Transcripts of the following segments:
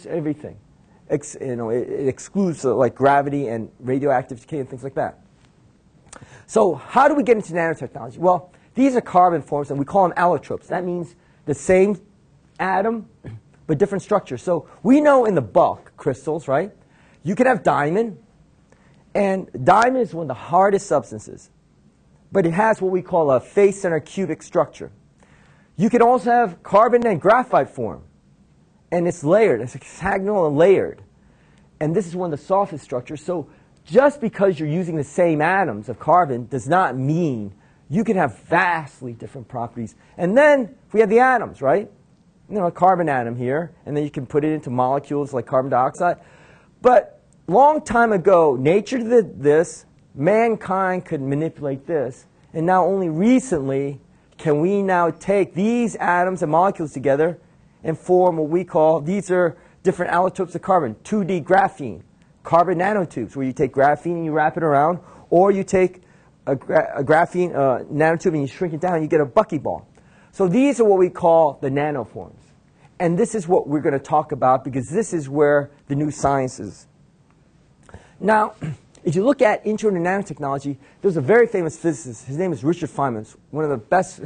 everything. It excludes like gravity and radioactive decay and things like that. So how do we get into nanotechnology? Well, these are carbon forms, and we call them allotropes. That means the same atom, but different structure. So we know in the bulk crystals, right? You can have diamond, and diamond is one of the hardest substances, but it has what we call a face-centered cubic structure. You can also have carbon and graphite form, and it's layered. It's hexagonal and layered. And this is one of the softest structures. So just because you're using the same atoms of carbon does not mean you can have vastly different properties. And then we have the atoms, right? A carbon atom here, and then you can put it into molecules like carbon dioxide. But long time ago, nature did this, mankind could manipulate this, and now only recently can we now take these atoms and molecules together and form what we call, these are different allotropes of carbon, 2D graphene, carbon nanotubes, where you take graphene and you wrap it around, or you take a graphene nanotube and you shrink it down and you get a buckyball. So these are what we call the nanoforms. And this is what we're going to talk about because this is where the new science is. Now, if you look at intro to nanotechnology, there's a very famous physicist. His name is Richard Feynman, one of the best.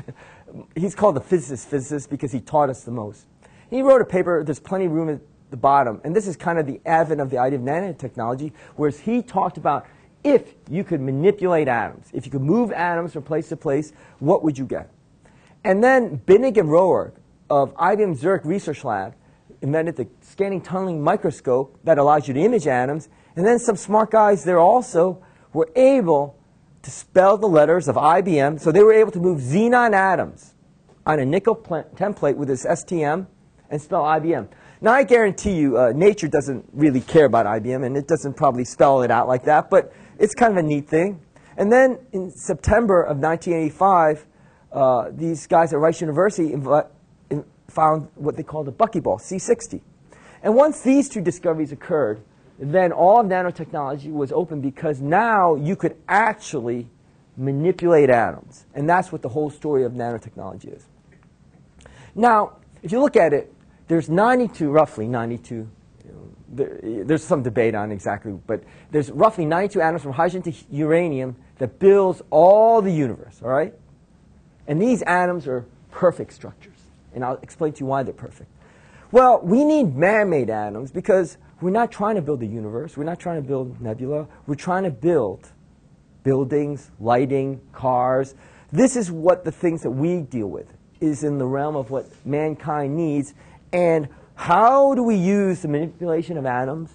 He's called the physicist because he taught us the most. He wrote a paper, there's plenty of room at the bottom, and this is kind of the advent of the idea of nanotechnology, whereas he talked about if you could manipulate atoms, if you could move atoms from place to place, what would you get? And then Binnig and Rohrg of IBM Zurich Research Lab invented the scanning tunneling microscope that allows you to image atoms, and then some smart guys there also were able to spell the letters of IBM, so they were able to move xenon atoms on a nickel template with this STM and spell IBM. Now, I guarantee you, nature doesn't really care about IBM, and it doesn't probably spell it out like that, but it's kind of a neat thing. And then in September of 1985, these guys at Rice University found what they call the buckyball, C60. And once these two discoveries occurred, then all of nanotechnology was open because now you could actually manipulate atoms. And that's what the whole story of nanotechnology is. Now, if you look at it, there's 92, roughly 92, there's some debate on exactly, but there's roughly 92 atoms from hydrogen to uranium that builds all the universe, all right? And these atoms are perfect structures. And I'll explain to you why they're perfect. Well, we need man-made atoms because we're not trying to build the universe. We're not trying to build nebula. We're trying to build buildings, lighting, cars. This is what the things that we deal with is in the realm of what mankind needs. And how do we use the manipulation of atoms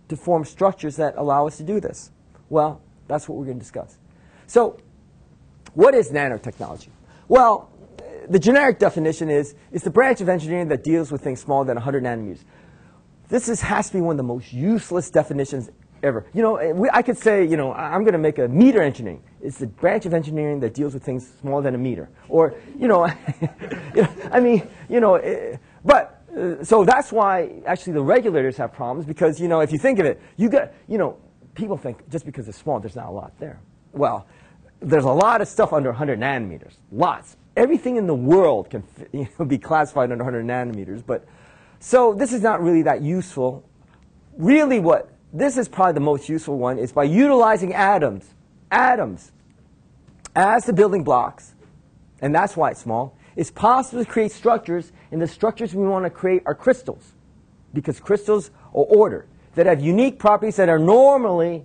to form structures that allow us to do this? Well, that's what we're going to discuss. So what is nanotechnology? Well, the generic definition is it's the branch of engineering that deals with things smaller than 100 nanometers. This has to be one of the most useless definitions ever. I could say, I'm going to make a meter engineering. It's the branch of engineering that deals with things smaller than a meter. Or, so that's why actually the regulators have problems because, if you think of it, people think just because it's small, there's not a lot there. Well, there's a lot of stuff under 100 nanometers, lots. Everything in the world can be classified under 100 nanometers. So this is not really that useful. Really this is probably the most useful one is by utilizing atoms as the building blocks, and that's why it's small, it's possible to create structures, and the structures we want to create are crystals, because crystals are ordered, that have unique properties that are normally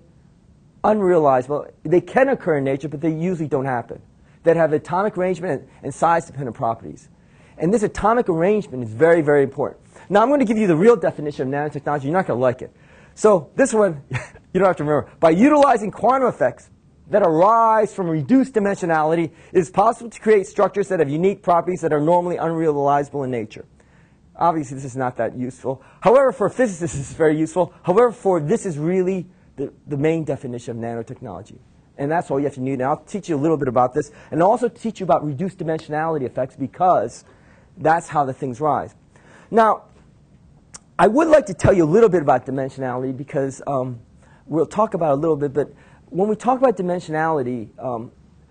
unrealizable. They can occur in nature, but they usually don't happen. That have atomic arrangement and size-dependent properties. And this atomic arrangement is very, very important. Now, I'm going to give you the real definition of nanotechnology. You're not going to like it. So this one, you don't have to remember. By utilizing quantum effects that arise from reduced dimensionality, it is possible to create structures that have unique properties that are normally unrealizable in nature. Obviously, this is not that useful. However, for physicists, this is very useful. However, this is really the main definition of nanotechnology. And that's all you have to need. And I'll teach you a little bit about this. And I'll also teach you about reduced dimensionality effects because that's how the things rise. Now, I would like to tell you a little bit about dimensionality because we'll talk about it a little bit. But when we talk about dimensionality,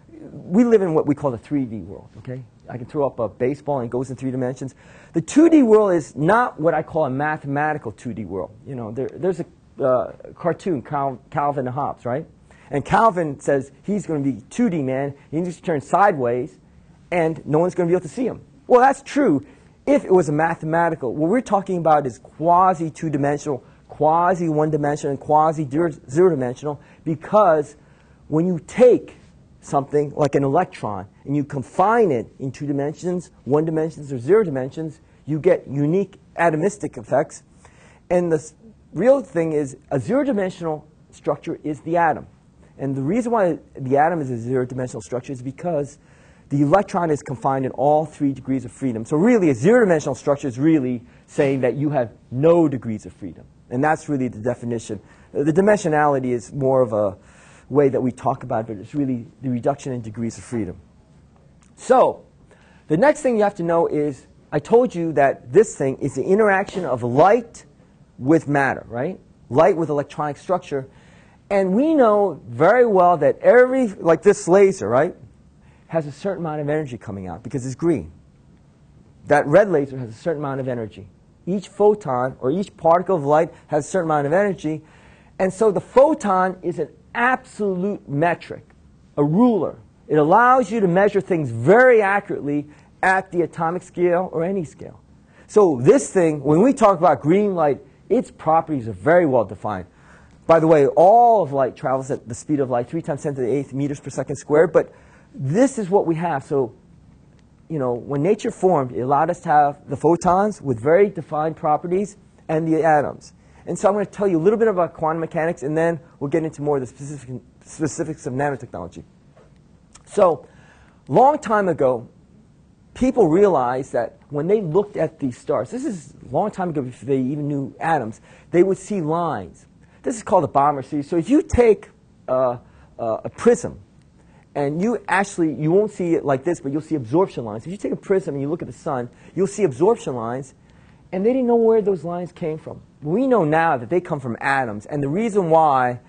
we live in what we call the 3D world. Okay? I can throw up a baseball and it goes in 3 dimensions. The 2D world is not what I call a mathematical 2D world. You know, there's a cartoon, Calvin and Hobbes, right? And Calvin says he's going to be 2D man. He needs to turn sideways, and no one's going to be able to see him. Well, that's true if it was a mathematical. What we're talking about is quasi 2-dimensional, quasi 1-dimensional, and quasi 0-dimensional, because when you take something like an electron and you confine it in 2 dimensions, 1 dimensions, or 0 dimensions, you get unique atomistic effects. And the real thing is a 0-dimensional structure is the atom. And the reason why the atom is a 0-dimensional structure is because the electron is confined in all 3 degrees of freedom. So really, a 0-dimensional structure is really saying that you have no degrees of freedom. And that's really the definition. The dimensionality is more of a way that we talk about it, but it's really the reduction in degrees of freedom. So the next thing you have to know is, I told you that this thing is the interaction of light with matter, right? Light with electronic structure. And we know very well that like this laser, right, has a certain amount of energy coming out because it's green. That red laser has a certain amount of energy. Each photon or each particle of light has a certain amount of energy. And so the photon is an absolute metric, a ruler. It allows you to measure things very accurately at the atomic scale or any scale. So this thing, when we talk about green light, its properties are very well defined. By the way, all of light travels at the speed of light, 3 times 10 to the 8th meters per second squared. But this is what we have. So, you know, when nature formed, it allowed us to have the photons with very defined properties and the atoms. And so I'm going to tell you a little bit about quantum mechanics, and then we'll get into more of the specifics of nanotechnology. So, long time ago, people realized that when they looked at these stars, this is a long time ago before they even knew atoms, they would see lines. This is called a Balmer series. So if you take a prism, and you won't see it like this, but you'll see absorption lines. If you take a prism and you look at the sun, you'll see absorption lines, and they didn't know where those lines came from. We know now that they come from atoms, and the reason why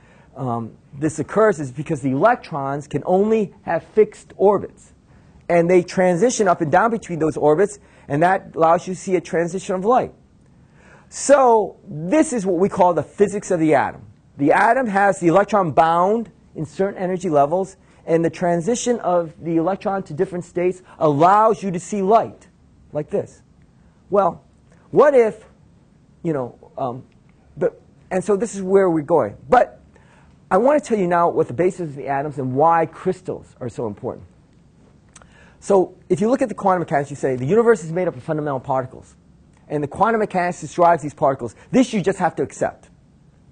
this occurs is because the electrons can only have fixed orbits, and they transition up and down between those orbits, and that allows you to see a transition of light. So this is what we call the physics of the atom. The atom has the electron bound in certain energy levels, and the transition of the electron to different states allows you to see light, like this. Well, what if, you know, and so this is where we're going. But I want to tell you now what the basis of the atoms and why crystals are so important. So if you look at the quantum mechanics, you say the universe is made up of fundamental particles. And the quantum mechanics describes these particles. This you just have to accept.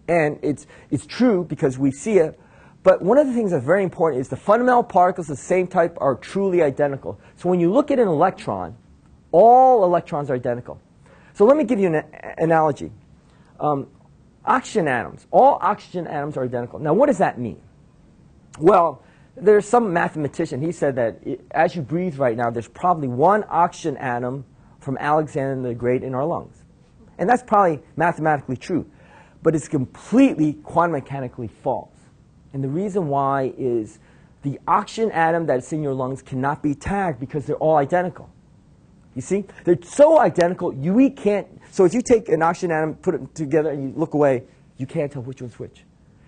And it's true because we see it. But one of the things that's very important is the fundamental particles of the same type are truly identical. So when you look at an electron, all electrons are identical. So let me give you an analogy. Oxygen atoms. All oxygen atoms are identical. Now, what does that mean? Well, there's some mathematician. He said that as you breathe right now, there's probably 1 oxygen atom from Alexander the Great in our lungs. And that's probably mathematically true. But it's completely quantum mechanically false. And the reason why is the oxygen atom that's in your lungs cannot be tagged because they're all identical. You see? They're so identical, we can't. So if you take an oxygen atom, put it together, and you look away, you can't tell which one's which.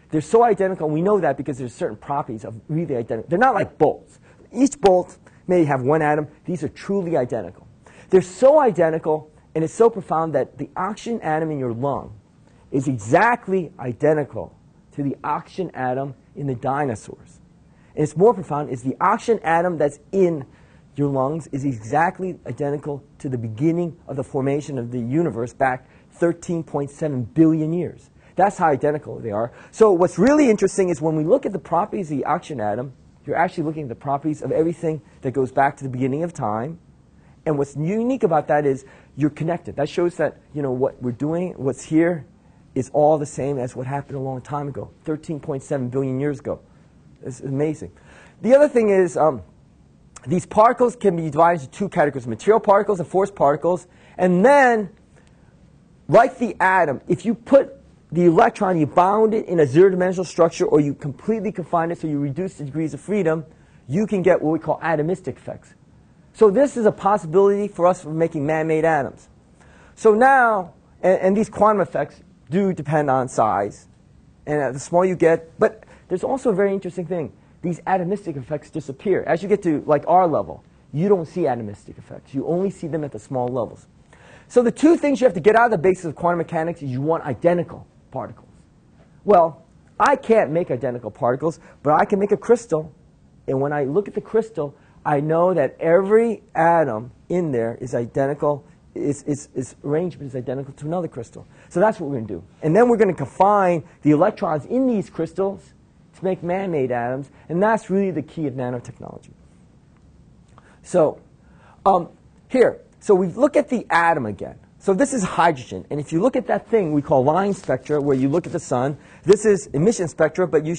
They're so identical, and we know that because there's certain properties of really identical. They're not like bolts. Each bolt may have 1 atom. These are truly identical. They're so identical, and it's so profound that the oxygen atom in your lung is exactly identical to the oxygen atom in the dinosaurs. And it's more profound is the oxygen atom that's in your lungs is exactly identical to the beginning of the formation of the universe back 13.7 billion years. That's how identical they are. So what's really interesting is when we look at the properties of the oxygen atom, you're actually looking at the properties of everything that goes back to the beginning of time. And what's unique about that is you're connected. That shows that, you know, what we're doing, what's here, is all the same as what happened a long time ago, 13.7 billion years ago. It's amazing. The other thing is these particles can be divided into 2 categories, material particles and force particles. And then, like the atom, if you put the electron, you bound it in a 0-dimensional structure, or you completely confine it so you reduce the degrees of freedom, you can get what we call atomistic effects. So this is a possibility for us for making man-made atoms. So now, and these quantum effects do depend on size. And the smaller you get, but there's also a very interesting thing. These atomistic effects disappear. As you get to like our level, you don't see atomistic effects. You only see them at the small levels. So the two things you have to get out of the basis of quantum mechanics is you want identical particles. Well, I can't make identical particles, but I can make a crystal. And when I look at the crystal, I know that every atom in there is identical, its arrangement is identical to another crystal. So that's what we're going to do. And then we're going to confine the electrons in these crystals to make man-made atoms. And that's really the key of nanotechnology. So here, so we look at the atom again. So this is hydrogen. And if you look at that thing we call line spectra, where you look at the sun, this is emission spectra, but you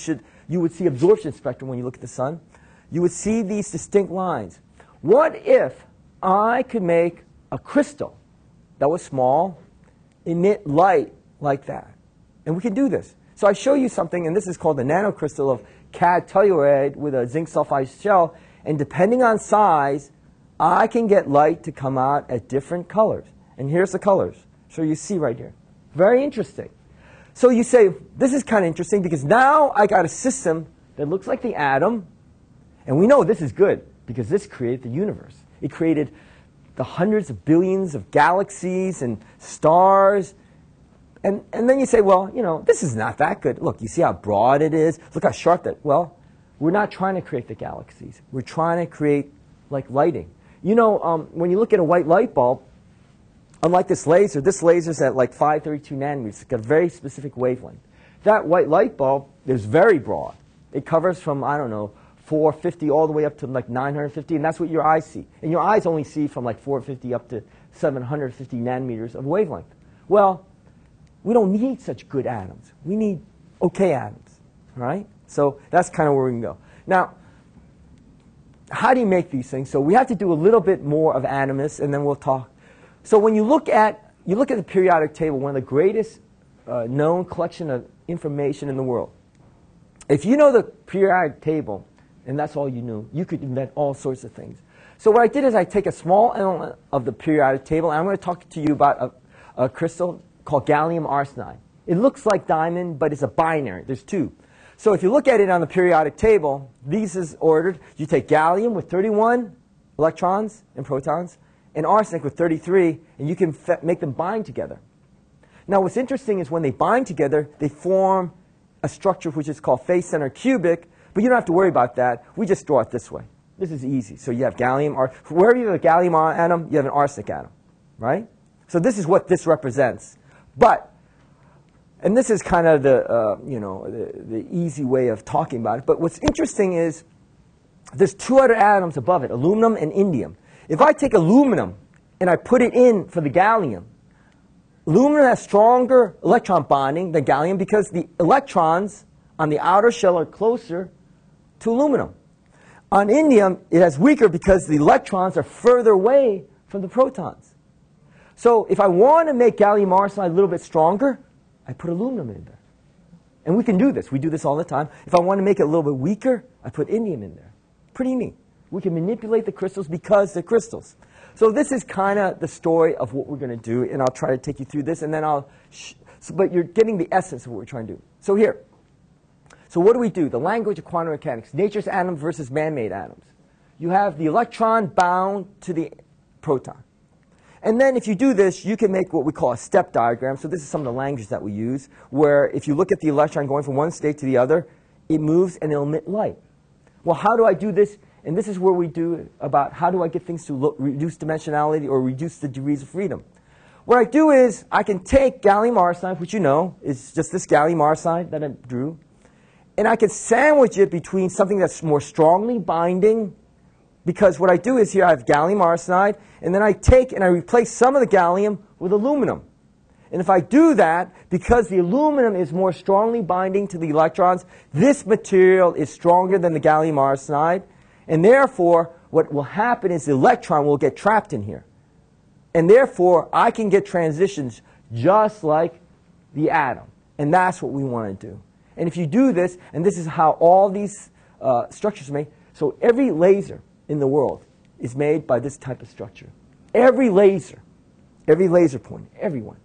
would see absorption spectrum when you look at the sun. You would see these distinct lines. What if I could make a crystal that was small, emit light like that? And we can do this. So I show you something, and this is called the nanocrystal of cad telluride with a zinc sulfide shell. And depending on size, I can get light to come out at different colors. And here's the colors. So you see right here. Very interesting. So you say, this is kind of interesting because now I got a system that looks like the atom. And we know this is good because this created the universe. It created the hundreds of billions of galaxies and stars. And then you say, well, you know, this is not that good. Look, you see how broad it is? Look how sharp that. Well, we're not trying to create the galaxies. We're trying to create like lighting. You know, when you look at a white light bulb, unlike this laser's at like 532 nanometers. It's got a very specific wavelength. That white light bulb is very broad. It covers from, I don't know, 450 all the way up to like 950, and that's what your eyes see. And your eyes only see from like 450 up to 750 nanometers of wavelength. Well, we don't need such good atoms. We need okay atoms, right? So that's kind of where we can go. Now, how do you make these things? So we have to do a little bit more of atomists, and then we'll talk. So when you look at the periodic table, one of the greatest known collection of information in the world. If you know the periodic table, and that's all you knew, you could invent all sorts of things. So what I did is I take a small element of the periodic table, and I'm going to talk to you about a crystal called gallium arsenide. It looks like diamond, but it's a binary. There's two. So if you look at it on the periodic table, these is ordered. You take gallium with 31 electrons and protons, and arsenic with 33, and you can make them bind together. Now what's interesting is when they bind together, they form a structure which is called face-centered cubic, but you don't have to worry about that. We just draw it this way. This is easy. So you have gallium, or wherever you have a gallium atom, you have an arsenic atom, right? So this is what this represents. But, and this is kind of the easy way of talking about it, but what's interesting is there's two other atoms above it, aluminum and indium. If I take aluminum and I put it in for the gallium, aluminum has stronger electron bonding than gallium because the electrons on the outer shell are closer to aluminum. On indium, it has weaker because the electrons are further away from the protons. So if I want to make gallium arsenide a little bit stronger, I put aluminum in there. And we can do this. We do this all the time. If I want to make it a little bit weaker, I put indium in there. Pretty neat. We can manipulate the crystals because they're crystals. So this is kind of the story of what we're going to do, and I'll try to take you through this, and then but you're getting the essence of what we're trying to do. So here. So what do we do? The language of quantum mechanics, nature's atom versus man-made atoms. You have the electron bound to the proton. And then if you do this, you can make what we call a step diagram. So this is some of the language that we use, where if you look at the electron going from one state to the other, it moves and it'll emit light. Well, how do I do this? And this is where we do about how do I get things to reduce dimensionality or reduce the degrees of freedom. What I do is I can take gallium arsenide, which you know is just this gallium arsenide that I drew, and I can sandwich it between something that's more strongly binding, because what I do is here I have gallium arsenide, and then I take and I replace some of the gallium with aluminum. And if I do that, because the aluminum is more strongly binding to the electrons, this material is stronger than the gallium arsenide, and therefore what will happen is the electron will get trapped in here. And therefore I can get transitions just like the atom. And that's what we want to do. And if you do this, and this is how all these structures are made, so every laser in the world is made by this type of structure. Every laser point, everyone.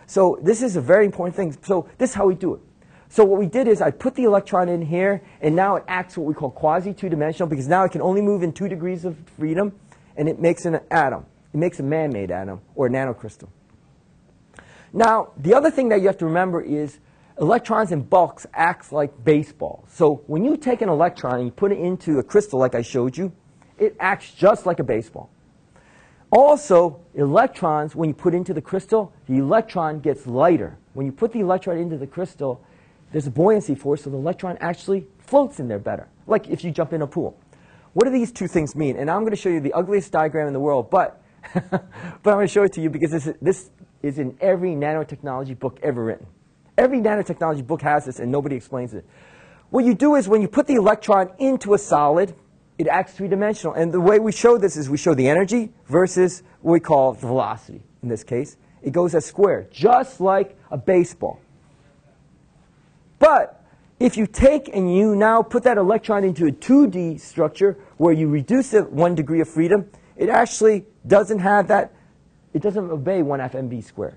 So this is a very important thing. So this is how we do it. So what we did is I put the electron in here, and now it acts what we call quasi-two-dimensional, because now it can only move in 2 degrees of freedom, and it makes an atom. It makes a man-made atom, or a nanocrystal. Now, the other thing that you have to remember is electrons in bulks act like baseballs. So when you take an electron and you put it into a crystal like I showed you, it acts just like a baseball. Also, electrons, when you put into the crystal, the electron gets lighter. When you put the electron into the crystal, there's a buoyancy force, so the electron actually floats in there better, like if you jump in a pool. What do these two things mean? And I'm going to show you the ugliest diagram in the world, but I'm going to show it to you because this is in every nanotechnology book ever written. Every nanotechnology book has this, and nobody explains it. What you do is when you put the electron into a solid, it acts three-dimensional. And the way we show this is we show the energy versus what we call the velocity. In this case, it goes as squared, just like a baseball. But if you take and you now put that electron into a 2D structure where you reduce it 1 degree of freedom, it actually doesn't have that. It doesn't obey 1/2 mv squared.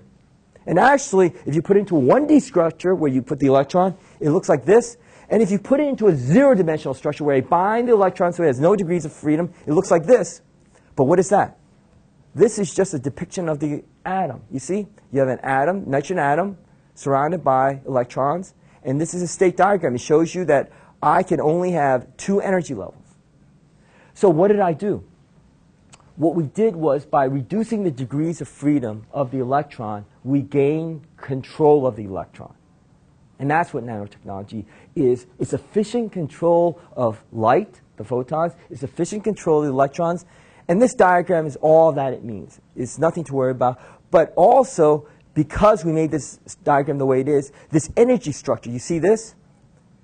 And actually, if you put it into a 1D structure where you put the electron, it looks like this. And if you put it into a 0-dimensional structure where you bind the electron so it has no degrees of freedom, it looks like this. But what is that? This is just a depiction of the atom. You see? You have an atom, nitrogen atom, surrounded by electrons. And this is a state diagram. It shows you that I can only have 2 energy levels. So what did I do? What we did was, by reducing the degrees of freedom of the electron, we gain control of the electron. And that's what nanotechnology is. It's efficient control of light, the photons. It's efficient control of the electrons. And this diagram is all that it means. It's nothing to worry about. But also, because we made this diagram the way it is, this energy structure, you see this?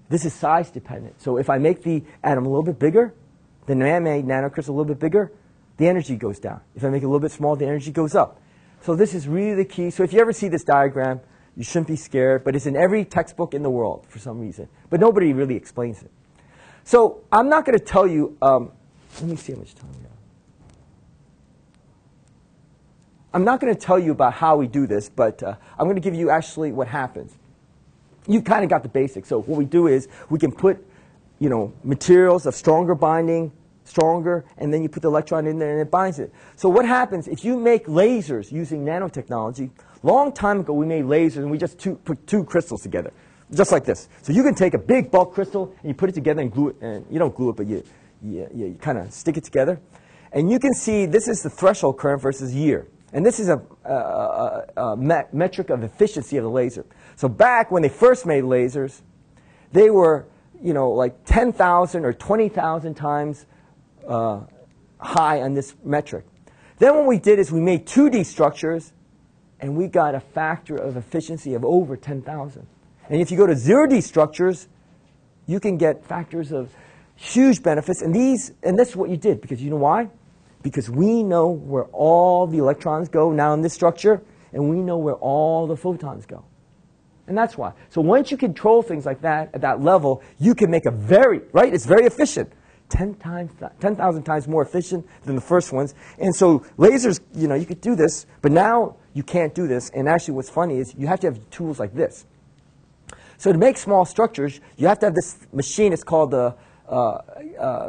This is size dependent. So if I make the atom a little bit bigger, the man-made nanocrystal a little bit bigger, the energy goes down. If I make it a little bit smaller, the energy goes up. So this is really the key. So if you ever see this diagram, you shouldn't be scared. But it's in every textbook in the world for some reason. But nobody really explains it. So I'm not going to tell you. Let me see how much time we have. I'm not going to tell you about how we do this, but I'm going to give you actually what happens. You kind of got the basics. So what we do is we can put, materials of stronger binding, stronger, and then you put the electron in there and it binds it. So what happens if you make lasers using nanotechnology? Long time ago we made lasers and we just put 2 crystals together, just like this. So you can take a big bulk crystal and you put it together and glue it. And you don't glue it, but you kind of stick it together. And you can see this is the threshold current versus year. And this is a metric of efficiency of the laser. So back when they first made lasers, they were, like 10,000 or 20,000 times high on this metric. Then what we did is we made 2D structures, and we got a factor of efficiency of over 10,000. And if you go to 0D structures, you can get factors of huge benefits. And this is what you did, because you know why? Because we know where all the electrons go now in this structure, and we know where all the photons go. And that's why. So once you control things like that at that level, you can make it's very efficient. 10,000 times more efficient than the first ones. And so lasers, you could do this, but now you can't do this. And actually what's funny is you have to have tools like this. So to make small structures, you have to have this machine. It's called the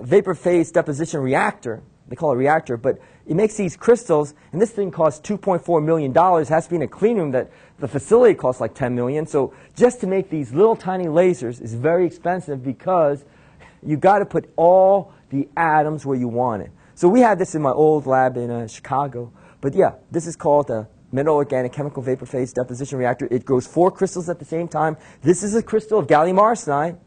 vapor phase deposition reactor. They call it a reactor, but it makes these crystals, and this thing costs $2.4 million. It has to be in a clean room that the facility costs like $10 million. So just to make these little tiny lasers is very expensive because you got to put all the atoms where you want it. So we had this in my old lab in Chicago. But yeah, this is called a metal organic chemical vapor phase deposition reactor. It grows 4 crystals at the same time. This is a crystal of gallium arsenide,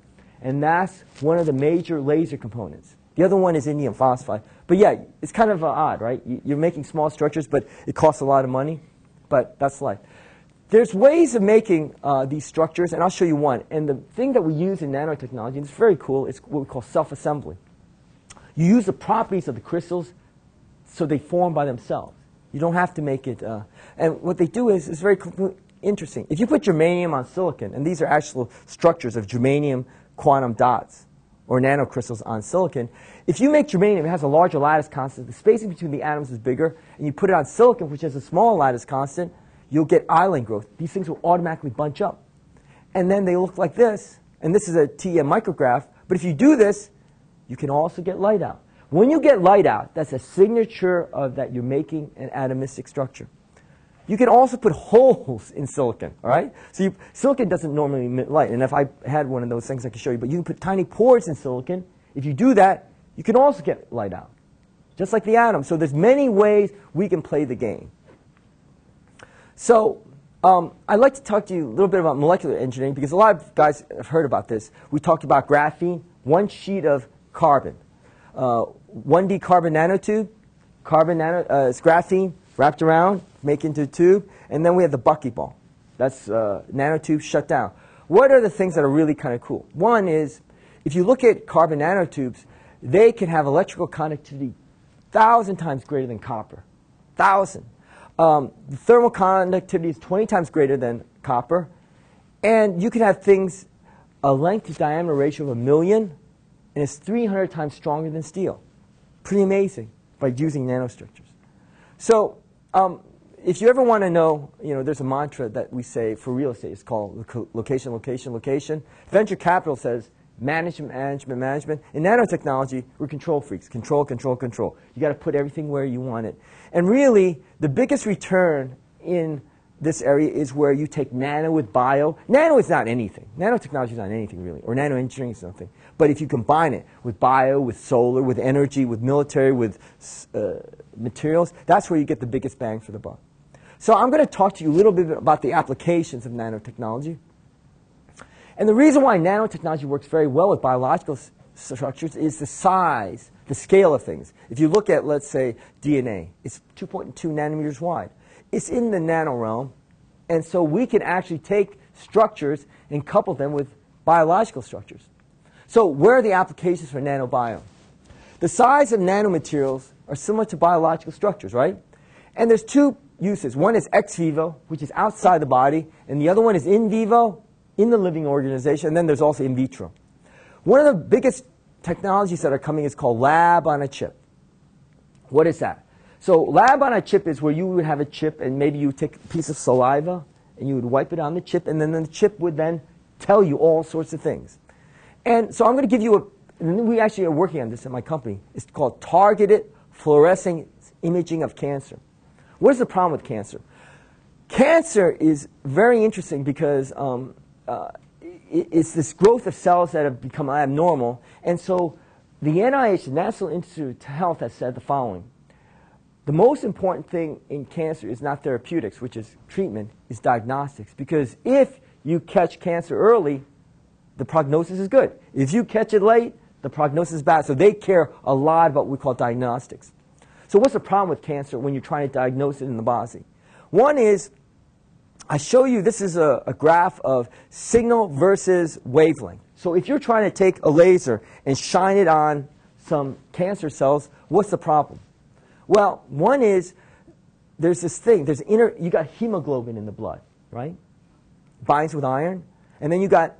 and that's one of the major laser components. The other one is indium phosphide. But yeah, it's kind of odd, right? You're making small structures, but it costs a lot of money. But that's life. There's ways of making these structures, and I'll show you one. And the thing that we use in nanotechnology, and it's very cool, is what we call self-assembly. You use the properties of the crystals so they form by themselves. You don't have to make it. And what they do is very interesting. If you put germanium on silicon, and these are actual structures of germanium quantum dots, or nanocrystals on silicon. If you make germanium, it has a larger lattice constant. The spacing between the atoms is bigger, and you put it on silicon, which has a smaller lattice constant, you'll get island growth. These things will automatically bunch up. And then they look like this, and this is a TEM micrograph. But if you do this, you can also get light out. When you get light out, that's a signature of that you're making an atomistic structure. You can also put holes in silicon, all right? So silicon doesn't normally emit light. And if I had one of those things, I could show you. But you can put tiny pores in silicon. If you do that, you can also get light out, just like the atom. So there's many ways we can play the game. So I'd like to talk to you a little bit about molecular engineering, because a lot of guys have heard about this. We talked about graphene, one sheet of carbon. 1D carbon nanotube, it's graphene wrapped around, make into a tube, and then we have the buckyball. That's nanotube shut down. What are the things that are really kind of cool? One is, if you look at carbon nanotubes, they can have electrical conductivity 1,000 times greater than copper. 1,000. The thermal conductivity is 20 times greater than copper. And you can have things, a length to diameter ratio of 1,000,000, and it's 300 times stronger than steel. Pretty amazing by using nanostructures. So if you ever want to know, there's a mantra that we say for real estate. It's called location, location, location. Venture capital says management, management, management. In nanotechnology, we're control freaks. Control, control, control. You got to put everything where you want it. And really, the biggest return in this area is where you take nano with bio. Nano is not anything. Nanotechnology is not anything, really. Or nano-engineering is something. But if you combine it with bio, with solar, with energy, with military, with materials, that's where you get the biggest bang for the buck. So I'm going to talk to you a little bit about the applications of nanotechnology. And the reason why nanotechnology works very well with biological structures is the size, the scale of things. If you look at, let's say, DNA, it's 2.2 nanometers wide. It's in the nano realm, and so we can actually take structures and couple them with biological structures. So where are the applications for nanobio? The size of nanomaterials are similar to biological structures, right? And there's two uses. One is ex vivo, which is outside the body, and the other one is in vivo, in the living organization, and then there's also in vitro. One of the biggest technologies that are coming is called lab on a chip. What is that? So lab on a chip is where you would have a chip, and maybe you take a piece of saliva, and you would wipe it on the chip, and then the chip would then tell you all sorts of things. And so I'm going to give you and we actually are working on this in my company. It's called targeted fluorescent imaging of cancer. What is the problem with cancer? Cancer is very interesting because it's this growth of cells that have become abnormal. And so the NIH, the National Institute of Health, has said the following. The most important thing in cancer is not therapeutics, which is treatment, is diagnostics. Because if you catch cancer early, the prognosis is good. If you catch it late, the prognosis is bad. So they care a lot about what we call diagnostics. So what's the problem with cancer when you're trying to diagnose it in the body? One is, I show you, this is a graph of signal versus wavelength. So if you're trying to take a laser and shine it on some cancer cells, what's the problem? Well, one is, there's this thing, you got hemoglobin in the blood, right? Binds with iron. And then you got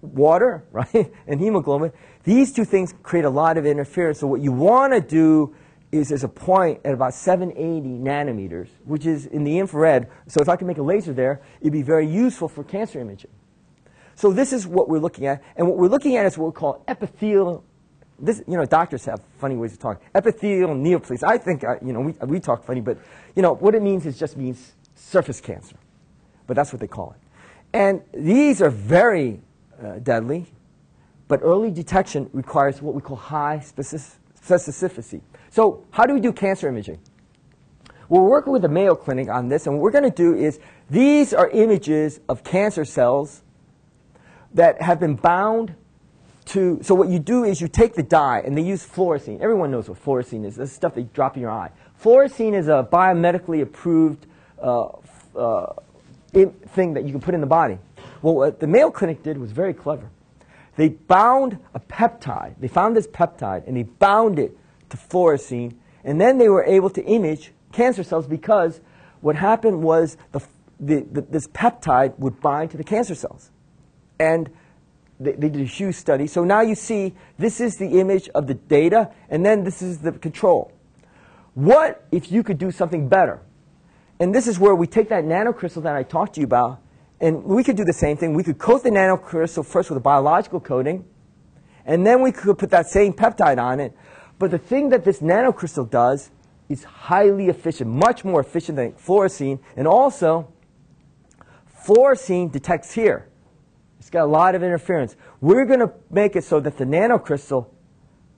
water, right? And hemoglobin. These two things create a lot of interference. So what you want to do is there's a point at about 780 nanometers, which is in the infrared. So if I can make a laser there, it'd be very useful for cancer imaging. So this is what we're looking at. And what we're looking at is what we call epithelial. Doctors have funny ways of talking. Epithelial neoplasms. I think, we talk funny, but, what it means is just means surface cancer. But that's what they call it. And these are very deadly, but early detection requires what we call high specificity. So how do we do cancer imaging? Well, we're working with the Mayo Clinic on this, and what we're going to do is, these are images of cancer cells that have been bound to, so what you do is you take the dye, and they use fluorescein. Everyone knows what fluorescein is. This stuff they drop in your eye. Fluorescein is a biomedically approved thing that you can put in the body. Well, what the Mayo Clinic did was very clever. They bound a peptide. They found this peptide, and they bound it to fluorescein, and then they were able to image cancer cells because what happened was this peptide would bind to the cancer cells. And they did a huge study. So now you see this is the image of the data, and then this is the control. What if you could do something better? And this is where we take that nanocrystal that I talked to you about, and we could do the same thing. We could coat the nanocrystal first with a biological coating, and then we could put that same peptide on it. But the thing that this nanocrystal does is highly efficient, much more efficient than fluorescein. And also, fluorescein detects here. It's got a lot of interference. We're going to make it so that the nanocrystal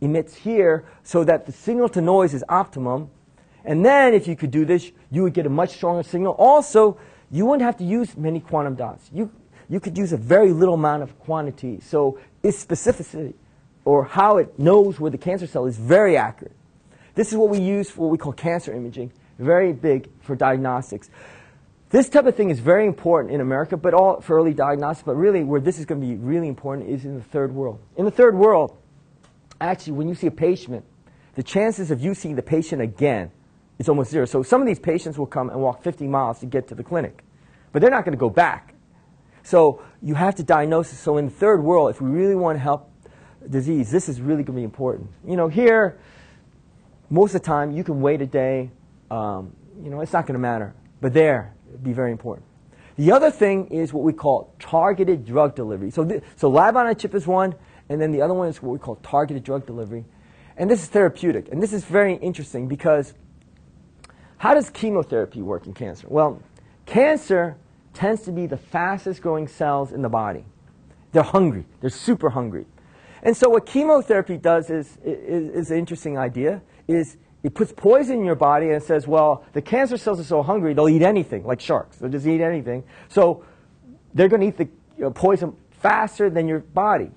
emits here so that the signal to noise is optimum. And then if you could do this, you would get a much stronger signal. Also, you wouldn't have to use many quantum dots. You could use a very little amount of quantity. So its specificity, or how it knows where the cancer cell is, very accurate. This is what we use for what we call cancer imaging, very big for diagnostics. This type of thing is very important in America, but all for early diagnostics. But really, where this is going to be really important is in the third world. In the third world, actually, when you see a patient, the chances of you seeing the patient again is almost zero. So some of these patients will come and walk 50 miles to get to the clinic, but they're not going to go back. So you have to diagnose it. So in the third world, if we really want to help disease, this is really going to be important. You know, here, most of the time, you can wait a day. You know, it's not going to matter. But there, it'd be very important. The other thing is what we call targeted drug delivery. So lab on a chip is one, and then the other one is what we call targeted drug delivery. And this is therapeutic. And this is very interesting because how does chemotherapy work in cancer? Well, cancer tends to be the fastest growing cells in the body. They're hungry. They're super hungry. And so what chemotherapy does is an interesting idea, is it puts poison in your body and it says, well, the cancer cells are so hungry, they'll eat anything, like sharks. They'll just eat anything. So they're going to eat the poison faster than your body,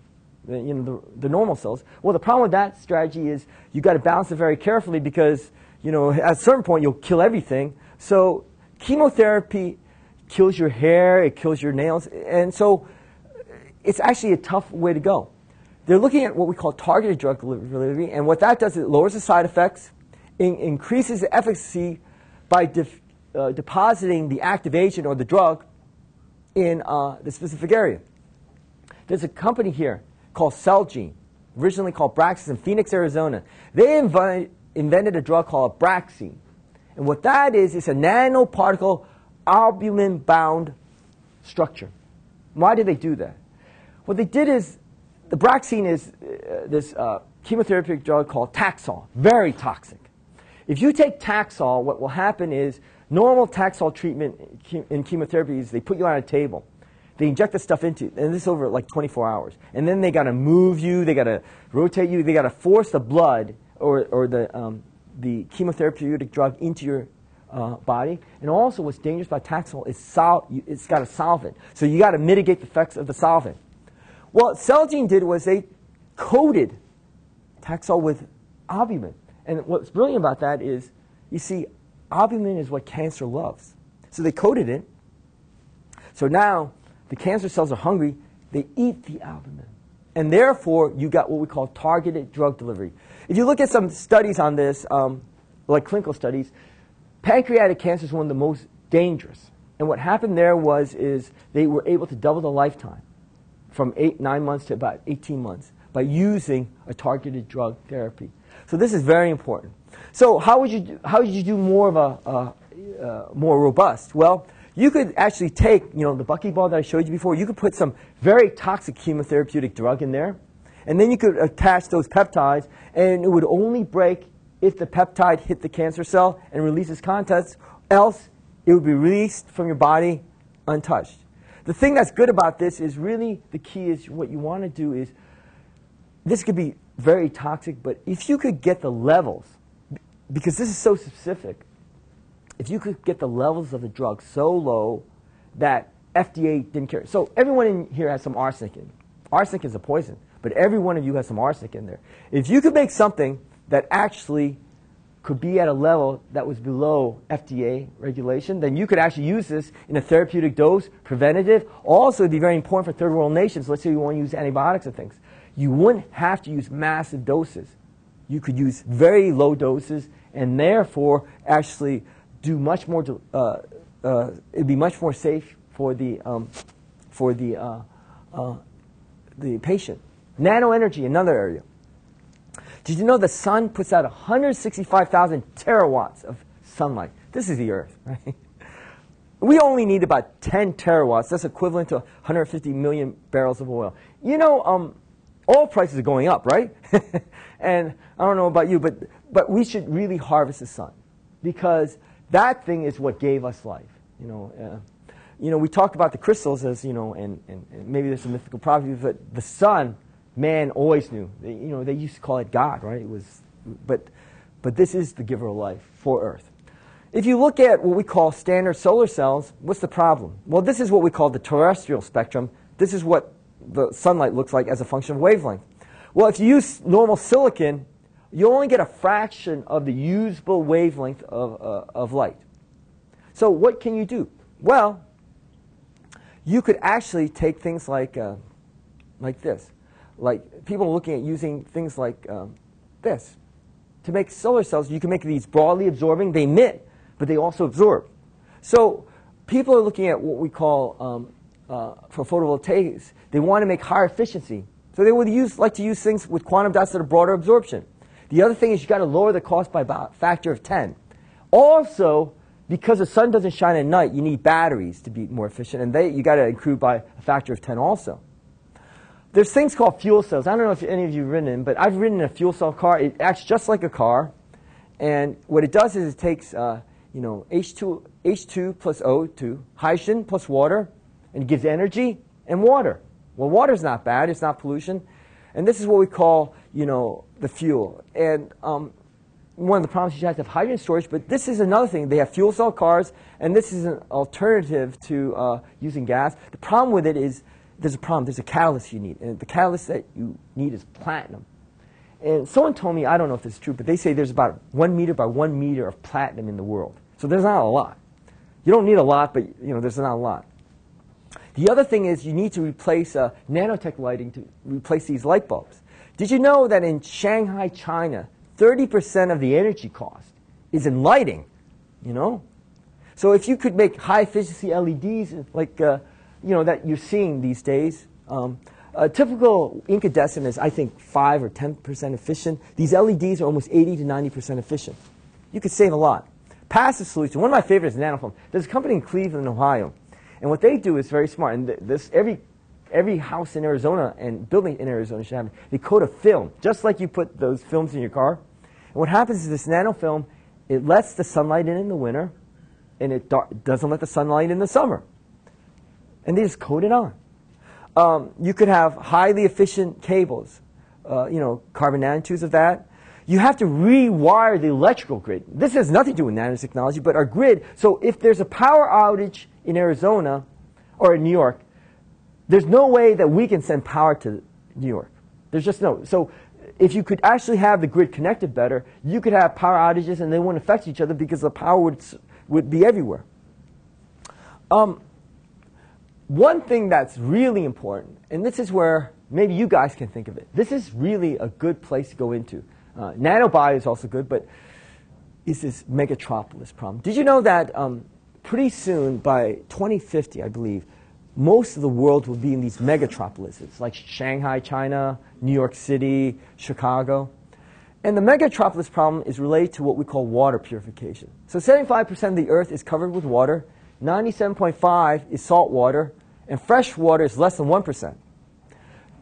the normal cells. Well, the problem with that strategy is you've got to balance it very carefully because, you know, at a certain point, you'll kill everything. So chemotherapy kills your hair, it kills your nails. And so it's actually a tough way to go. They're looking at what we call targeted drug delivery, and what that does is it lowers the side effects, increases the efficacy by depositing the active agent or the drug in the specific area. There's a company here called Celgene, originally called Braxis in Phoenix, Arizona. They invented a drug called Abraxane. And what that is, it's a nanoparticle albumin-bound structure. Why did they do that? What they did is, the Abraxane is this chemotherapeutic drug called Taxol, very toxic. If you take Taxol, what will happen is normal Taxol treatment in chemotherapy is they put you on a table. They inject the stuff into you, and this is over like 24 hours. And then they got to move you, they got to rotate you, they got to force the blood or the chemotherapeutic drug into your body. And also what's dangerous about Taxol is it's got a solvent. So you got to mitigate the effects of the solvent. Well, what Celgene did was they coated Taxol with albumin. And what's brilliant about that is, you see, albumin is what cancer loves. So they coated it. So now the cancer cells are hungry. They eat the albumin. And therefore, you got what we call targeted drug delivery. If you look at some studies on this, like clinical studies, pancreatic cancer is one of the most dangerous. And what happened there is they were able to double the lifetime from 9 months to about 18 months by using a targeted drug therapy. So this is very important. So how would you do more of a more robust? Well, you could actually take, the buckyball that I showed you before. You could put some very toxic chemotherapeutic drug in there, and then you could attach those peptides, and it would only break if the peptide hit the cancer cell and release its contents. Else, it would be released from your body untouched. The thing that's good about this is really the key is what you want to do is, this could be very toxic, but if you could get the levels, because this is so specific, if you could get the levels of the drug so low that FDA didn't care. So everyone in here has some arsenic in. Arsenic is a poison, but every one of you has some arsenic in there. If you could make something that actually could be at a level that was below FDA regulation, then you could actually use this in a therapeutic dose, preventative. Also, it'd be very important for third world nations. Let's say you want to use antibiotics and things. You wouldn't have to use massive doses. You could use very low doses and therefore actually do much more, it'd be much more safe for the the patient. Nano-energy, another area. Did you know the sun puts out 165,000 terawatts of sunlight? This is the Earth, right? We only need about 10 terawatts. That's equivalent to 150 million barrels of oil. You know, oil prices are going up, right? And I don't know about you, but we should really harvest the sun, because that thing is what gave us life. You know, we talk about the crystals as, you know, and maybe there's some mythical properties, but the sun, man always knew. You know, they used to call it God, right? It was, but this is the giver of life for Earth. If you look at what we call standard solar cells, what's the problem? Well, this is what we call the terrestrial spectrum. This is what the sunlight looks like as a function of wavelength. Well, if you use normal silicon, you only get a fraction of the usable wavelength of light. So what can you do? Well, you could actually take things like this. Like people are looking at using things like this. To make solar cells, you can make these broadly absorbing. They emit, but they also absorb. So people are looking at what we call, for photovoltaics, they want to make higher efficiency. So they would like to use things with quantum dots that are broader absorption. The other thing is you've got to lower the cost by about a factor of 10. Also, because the sun doesn't shine at night, you need batteries to be more efficient, and you got to improve by a factor of 10 also. There's things called fuel cells. I don't know if any of you have ridden in, but I've ridden in a fuel cell car. It acts just like a car, and what it does is it takes you know, H2 plus O2, hydrogen plus water, and it gives energy and water. Well, water's not bad. It's not pollution. And this is what we call, you know, the fuel. And one of the problems is you have to have hydrogen storage, but this is another thing. They have fuel cell cars, and this is an alternative to using gas. The problem with it is there's a problem. There's a catalyst you need, and the catalyst that you need is platinum. And someone told me, I don't know if this is true, but they say there's about 1 meter by 1 meter of platinum in the world. So there's not a lot. You don't need a lot, but you know, there's not a lot. The other thing is you need to replace nanotech lighting to replace these light bulbs. Did you know that in Shanghai, China, 30% of the energy cost is in lighting? You know, so if you could make high efficiency LEDs like you know that you're seeing these days, a typical incandescent is I think 5 or 10% efficient. These LEDs are almost 80 to 90% efficient. You could save a lot. Passive solution. One of my favorites is nanofilm. There's a company in Cleveland, Ohio, and what they do is very smart. And this every house in Arizona and building in Arizona should have it. They coat a film, just like you put those films in your car. And what happens is this nanofilm, it lets the sunlight in the winter, and it doesn't let the sunlight in the summer. And they just coat it on. You could have highly efficient cables, you know, carbon nanotubes of that. You have to rewire the electrical grid. This has nothing to do with nanotechnology, but our grid. So if there's a power outage in Arizona or in New York, there's no way that we can send power to New York. There's just no. So if you could actually have the grid connected better, you could have power outages and they wouldn't affect each other because the power would be everywhere. One thing that's really important, and this is where maybe you guys can think of it. This is really a good place to go into. Nano-Bio is also good, but is this Megatroplis problem. Did you know that pretty soon, by 2050, I believe, most of the world will be in these megatropolises, like Shanghai, China, New York City, Chicago. And the megatropolis problem is related to what we call water purification. So 75% of the Earth is covered with water, 97.5% is salt water, and fresh water is less than 1%.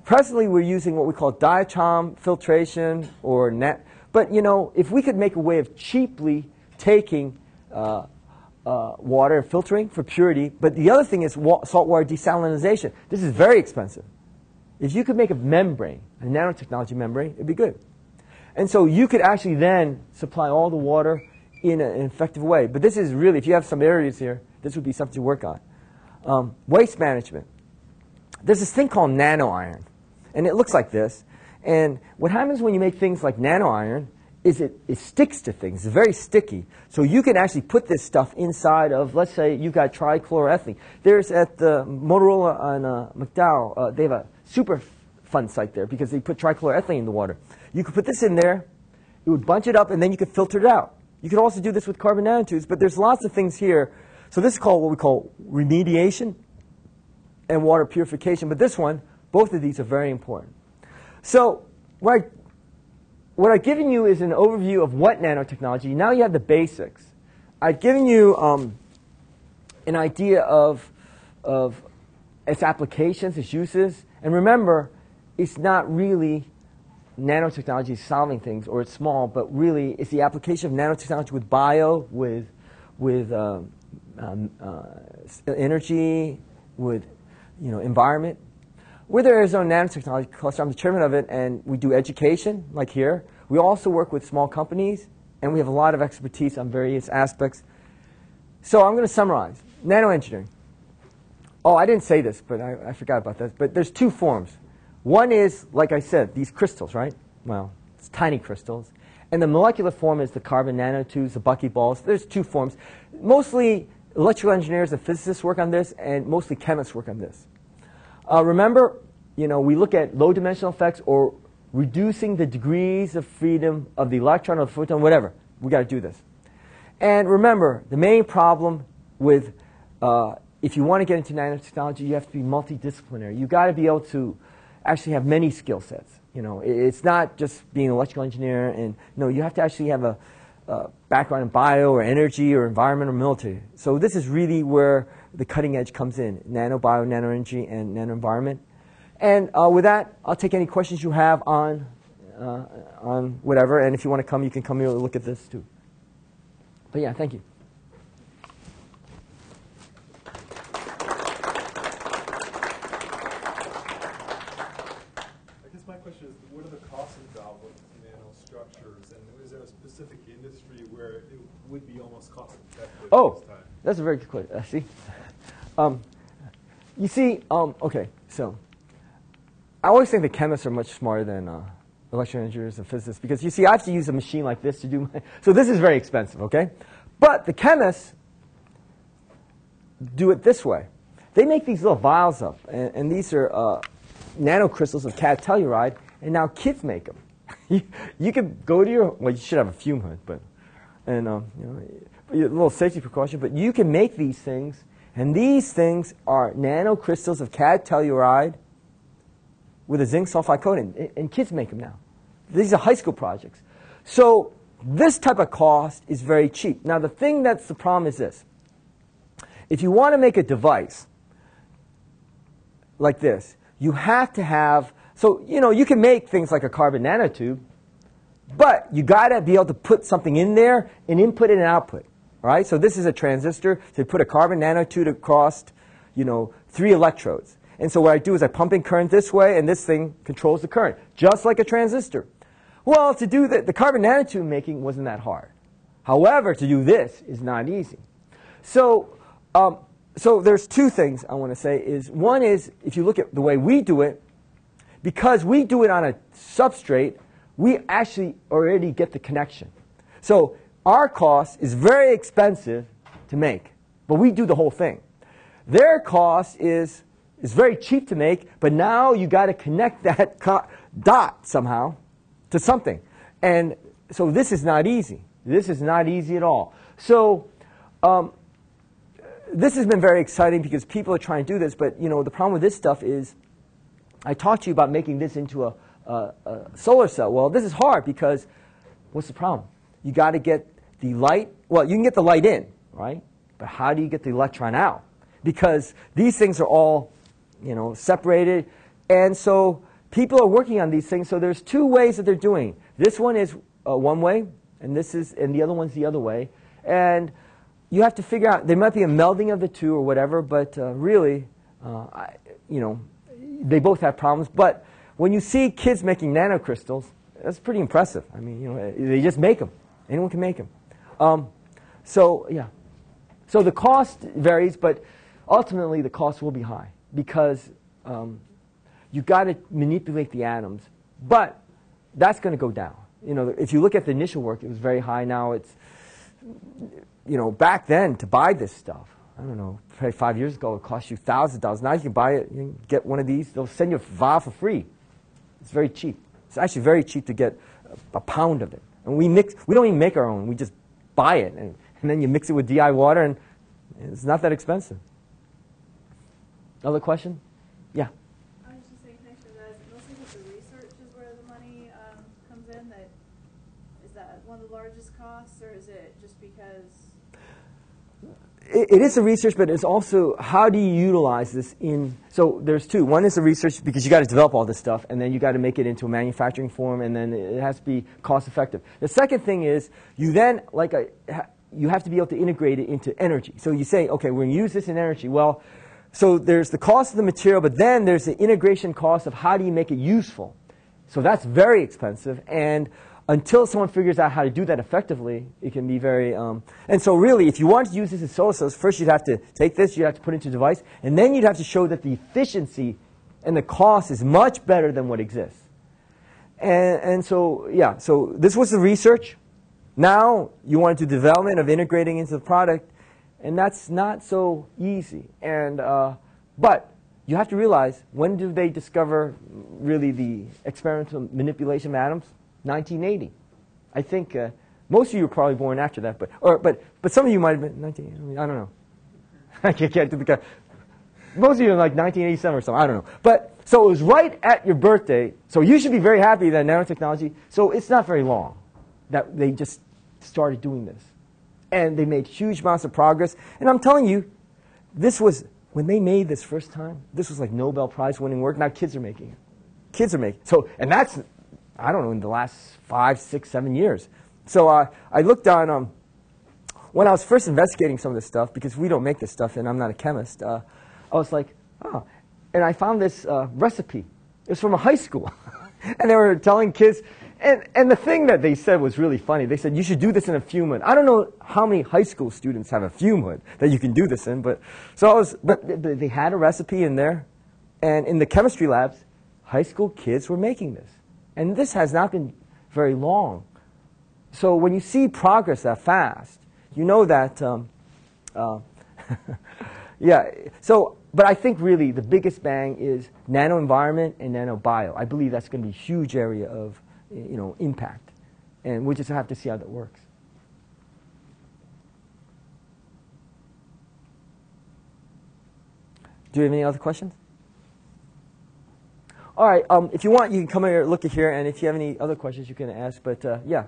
Presently, we're using what we call diatom filtration or net. But you know, if we could make a way of cheaply taking water and filtering for purity, but the other thing is saltwater desalinization. This is very expensive. If you could make a membrane, a nanotechnology membrane, it'd be good. And so you could actually then supply all the water in an effective way. But this is really, if you have some areas here, this would be something to work on. Waste management. There's this thing called nano iron, and it looks like this. And what happens when you make things like nano iron is it sticks to things. It's very sticky. So you can actually put this stuff inside of, let's say you've got trichloroethylene. There's at the Motorola on McDowell, they have a super fun site there because they put trichloroethylene in the water. You could put this in there, it would bunch it up, and then you could filter it out. You could also do this with carbon nanotubes, but there's lots of things here. So this is called what we call remediation and water purification. But this one, Both of these are very important. So what I've given you is an overview of what nanotechnology. Now you have the basics. I've given you an idea of its applications, its uses. And remember, it's not really nanotechnology solving things, or it's small, but really it's the application of nanotechnology with bio, with energy, with environment. Where there is no nanotechnology cluster, I'm the chairman of it, and we do education, like here. We also work with small companies, and we have a lot of expertise on various aspects. So I'm going to summarize. Nano-engineering. Oh, I didn't say this, but I forgot about this. But there's two forms. One is, like I said, these crystals, right? Well, it's tiny crystals. And the molecular form is the carbon nanotubes, the buckyballs. There's two forms. Mostly electrical engineers and physicists work on this, and mostly chemists work on this. Remember, we look at low-dimensional effects or reducing the degrees of freedom of the electron or the photon, whatever. We got to do this. And remember, the main problem with if you want to get into nanotechnology, you have to be multidisciplinary. You got to be able to actually have many skill sets. It's not just being an electrical engineer, and no, you have to actually have a background in bio or energy or environment or military. So this is really where the cutting edge comes in: nano, bio, nano energy, and nano environment. And with that, I'll take any questions you have on whatever. And if you want to come, you can come here and look at this too. But yeah, thank you. My question is, what are the costs involved with nanostructures, and is there a specific industry where it would be almost cost effective Oh, this time? that's a very good question. See? You see, okay, so I always think that chemists are much smarter than electrical engineers and physicists, because you see, I have to use a machine like this to do my, so this is very expensive, okay? But the chemists do it this way. They make these little vials up, and these are nanocrystals of cadmium, and now kids make them. You could go to well, you should have a fume hood, but a little safety precaution. But you can make these things, and these things are nanocrystals of cadmium with a zinc sulfide coating, and kids make them now. These are high school projects. So this type of cost is very cheap. Now the thing that's the problem is this: if you want to make a device like this, you have to have, so you can make things like a carbon nanotube, but you got to be able to put something in there, an input and an output. All right? So this is a transistor. So you put a carbon nanotube across, 3 electrodes. And so what I do is I pump in current this way, and this thing controls the current, just like a transistor. Well, to do the carbon nanotube making wasn't that hard. However, to do this is not easy. So there's two things I want to say. One is, if you look at the way we do it, because we do it on a substrate, we actually already get the connection. So our cost is very expensive to make, but we do the whole thing. Their cost is very cheap to make, but now you got to connect that dot somehow to something. And so this is not easy. This is not easy at all. So this has been very exciting because people are trying to do this, but the problem with this stuff is, I talked to you about making this into a solar cell. Well, this is hard because what's the problem? You got to get the light. Well, you can get the light in, right? But how do you get the electron out? Because these things are all, separated, and so people are working on these things. So there's two ways that they're doing. This one is one way, and the other one's the other way, and you have to figure out, there might be a melding of the two or whatever, but really, they both have problems. But when you see kids making nanocrystals, that's pretty impressive. I mean, they just make them. Anyone can make them. So the cost varies, but ultimately the cost will be high because you've got to manipulate the atoms. But that's going to go down. If you look at the initial work, it was very high. Now it's, back then to buy this stuff, I don't know, probably 5 years ago, it cost you thousands of dollars. Now you can buy it, you can get one of these. They'll send you a vial for free. It's very cheap. It's actually very cheap to get a pound of it. And we don't even make our own. We just buy it. And then you mix it with DI water, and it's not that expensive. Other question? Yeah. I was just saying, can the largest costs, or is it just because? It is the research, but it's also how do you utilize this in, so there's two. One is the research because you got to develop all this stuff and then you got to make it into a manufacturing form and then it has to be cost effective. The second thing is you then, you have to be able to integrate it into energy. So you say, okay, we're going to use this in energy. Well, so there's the cost of the material, but then there's the integration cost of how do you make it useful. So that's very expensive, and until someone figures out how to do that effectively, it can be very, and so really, if you want to use this in solar cells, first you'd have to take this, you'd have to put it into a device, and then you'd have to show that the efficiency and the cost is much better than what exists. And so, yeah, so this was the research. Now you want to do development of integrating into the product, and that's not so easy. And, but you have to realize, when do they discover really the experimental manipulation of atoms? 1980. I think most of you were probably born after that, but some of you might have been 19. I mean, I don't know. I can't do the count. Most of you are like 1987 or something. I don't know. But so it was right at your birthday. So you should be very happy that nanotechnology. So it's not very long that they just started doing this, and they made huge amounts of progress. And I'm telling you, this was when they made this first time. This was like Nobel Prize winning work. Now kids are making it. Kids are making it. So, and that's, I don't know, in the last 5, 6, 7 years. So I looked on, when I was first investigating some of this stuff, because we don't make this stuff and I'm not a chemist, I was like, oh. And I found this recipe. It was from a high school. And they were telling kids, and the thing that they said was really funny. They said, you should do this in a fume hood. I don't know how many high school students have a fume hood that you can do this in, but they had a recipe in there. And in the chemistry labs, high school kids were making this. And this has not been very long. So when you see progress that fast, you know that, yeah. So, but I think really the biggest bang is nano environment and nano bio. I believe that's going to be a huge area of, impact. And we just have to see how that works. Do you have any other questions? All right, if you want, you can come here, look at here, and if you have any other questions, you can ask. But yeah,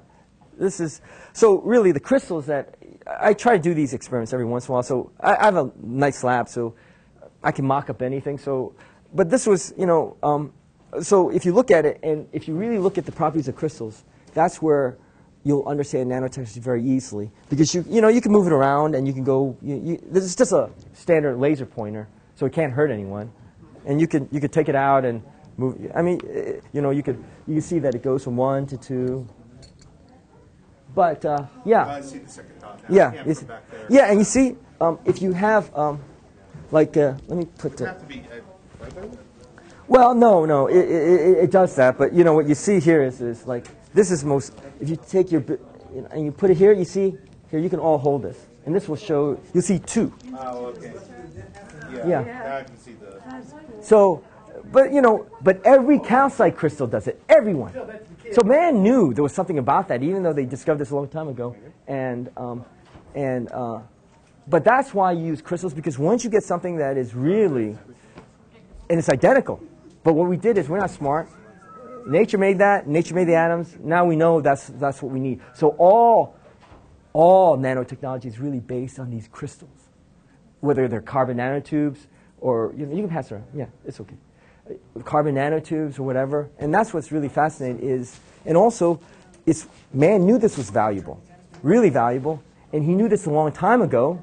this is, so really the crystals that, I try to do these experiments every once in a while. So I have a nice lab, so I can mock up anything. So, but this was, so if you look at it, and if you really look at the properties of crystals, that's where you'll understand nanotechnology very easily. Because you can move it around, and you can go, this is just a standard laser pointer, so it can't hurt anyone. And you could take it out and move. I mean, you can see that it goes from 1 to 2. But yeah, I see the second dot now. yeah, yeah, and you see, if you have let me put Does it have to be right there? well, no, it does that. But what you see here is like this is most. If you take your and you put it here, you see here you can all hold this, and this will show. You'll see 2. Oh, okay. Yeah. Now I can see the. So, but every calcite crystal does it. Everyone. So man knew there was something about that, even though they discovered this a long time ago. But that's why you use crystals, because once you get something that is really, and it's identical. But what we did is we're not smart. Nature made that. Nature made the atoms. Now we know that's what we need. So all nanotechnology is really based on these crystals, whether they're carbon nanotubes or you can pass it around. Yeah, it's okay. Carbon nanotubes or whatever. And that's what's really fascinating is, and also, man knew this was valuable, really valuable, and he knew this a long time ago.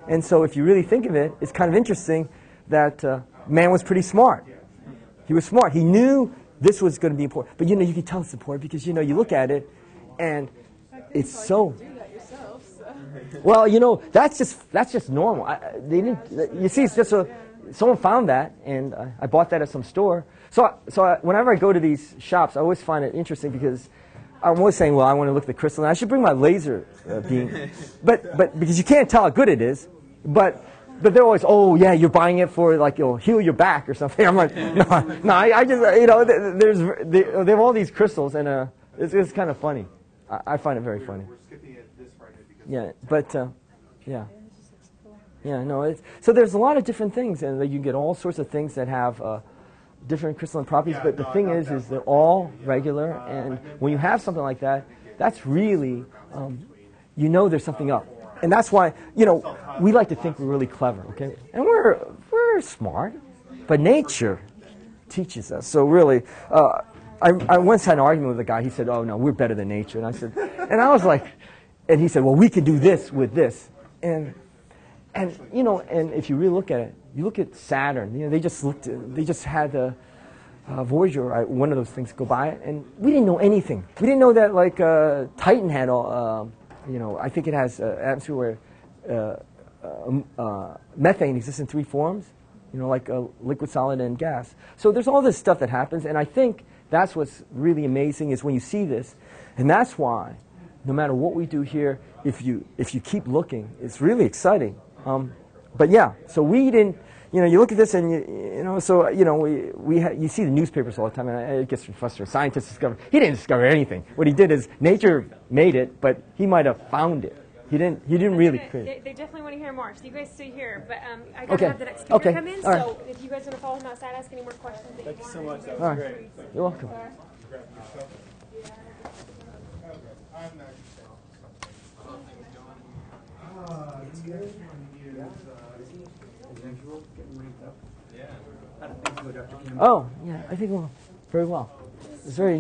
And so if you really think of it, it's kind of interesting that man was pretty smart. He was smart. He knew this was going to be important. But you can tell it's important because you look at it, and it's so. Well, that's just normal. They didn't. You see, it's just someone found that, and I bought that at some store. So whenever I go to these shops, I always find it interesting because I'm always saying, well, I want to look at the crystal, and I should bring my laser beam, but because you can't tell how good it is, but they're always, oh yeah, you're buying it for like it'll heal your back or something. I'm like, no, I just they have all these crystals, and it's kind of funny. I find it very funny. We're skipping it this Friday because. Yeah, but yeah. Yeah, no. So there's a lot of different things, and you get all sorts of things that have different crystalline properties. Yeah, but the thing is they're all regular, and when you have something like that, that's really, you know there's something up. And that's why, you know, we like to think we're really clever, okay? And we're smart, but nature teaches us. So really, I once had an argument with a guy. He said, oh, no, we're better than nature. And I said, and I was like, and he said, well, we can do this with this. And you know, and if you really look at it, you look at Saturn, you know, they just had the Voyager, one of those things go by, and we didn't know anything. We didn't know that, like, Titan had, you know, I think it has an atmosphere where methane exists in 3 forms, you know, like liquid, solid, and gas. So there's all this stuff that happens, and I think that's what's really amazing is when you see this, and that's why, no matter what we do here, if you keep looking, it's really exciting. But yeah, so we didn't. You know, you look at this and you know, so you know, you see the newspapers all the time, and it gets frustrating. Scientists discover he didn't discover anything. What he did is nature made it, but he might have found it. He didn't really create it. They definitely want to hear more. So you guys stay here, but I gotta have the next speaker come in. All so if you guys want to follow him outside, ask any more questions. Thank you so much. That All was right. great. You're welcome. Oh, yeah, I think very well. It's very